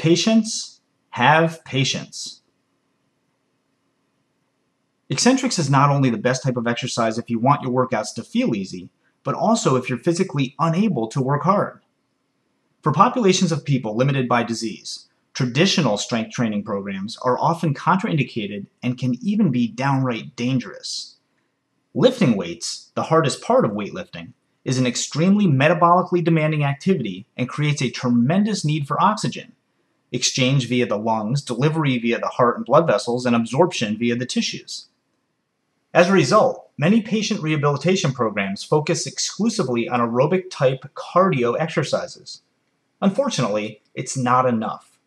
patience, have patience. Eccentrics is not only the best type of exercise if you want your workouts to feel easy, but also if you're physically unable to work hard. For populations of people limited by disease, traditional strength training programs are often contraindicated and can even be downright dangerous. Lifting weights, the hardest part of weightlifting, is an extremely metabolically demanding activity and creates a tremendous need for oxygen, exchange via the lungs, delivery via the heart and blood vessels, and absorption via the tissues. As a result, many patient rehabilitation programs focus exclusively on aerobic-type cardio exercises. Unfortunately, it's not enough.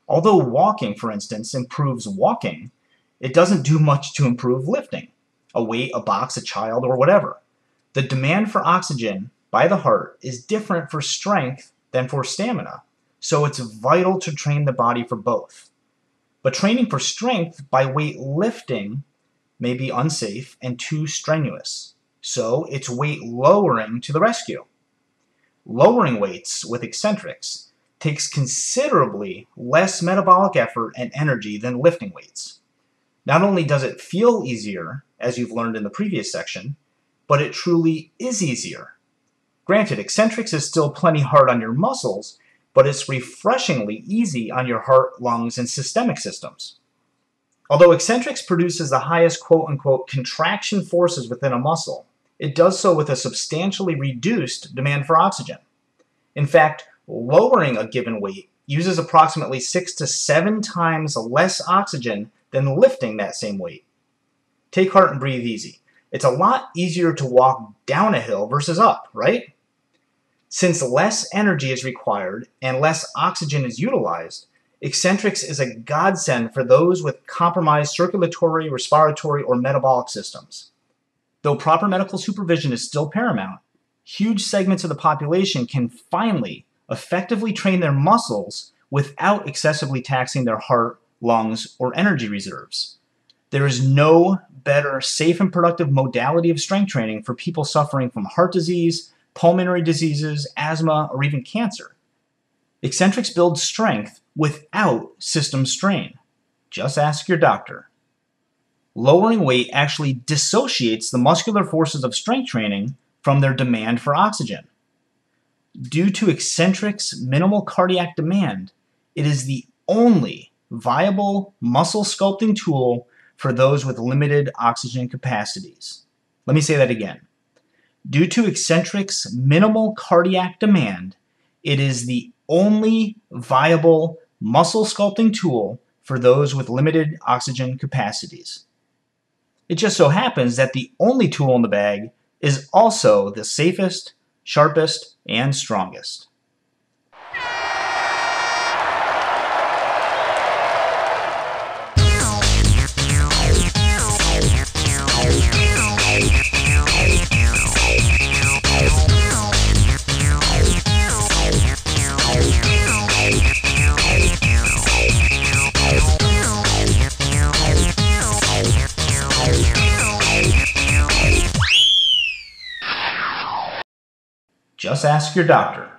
Although walking, for instance, improves walking, it doesn't do much to improve lifting, a weight, a box, a child, or whatever. The demand for oxygen by the heart is different for strength than for stamina, so it's vital to train the body for both. But training for strength by weightlifting may be unsafe and too strenuous, so it's weight lowering to the rescue. Lowering weights with eccentrics takes considerably less metabolic effort and energy than lifting weights. Not only does it feel easier, as you've learned in the previous section, but it truly is easier. Granted, eccentrics is still plenty hard on your muscles, but it's refreshingly easy on your heart, lungs, and systemic systems. Although eccentrics produces the highest quote-unquote contraction forces within a muscle, it does so with a substantially reduced demand for oxygen. In fact, lowering a given weight uses approximately 6 to 7 times less oxygen than lifting that same weight. Take heart and breathe easy. It's a lot easier to walk down a hill versus up, right? Since less energy is required and less oxygen is utilized, eccentrics is a godsend for those with compromised circulatory, respiratory, or metabolic systems. Though proper medical supervision is still paramount, huge segments of the population can finally effectively train their muscles without excessively taxing their heart, lungs, or energy reserves. There is no better safe and productive modality of strength training for people suffering from heart disease, pulmonary diseases, asthma, or even cancer. Eccentrics build strength without system strain. Just ask your doctor. Lowering weight actually dissociates the muscular forces of strength training from their demand for oxygen. Due to eccentrics' minimal cardiac demand, it is the only viable muscle sculpting tool for those with limited oxygen capacities. Let me say that again. Due to eccentrics' minimal cardiac demand, it is the only viable muscle sculpting tool for those with limited oxygen capacities. It just so happens that the only tool in the bag is also the safest, sharpest, and strongest. Just ask your doctor.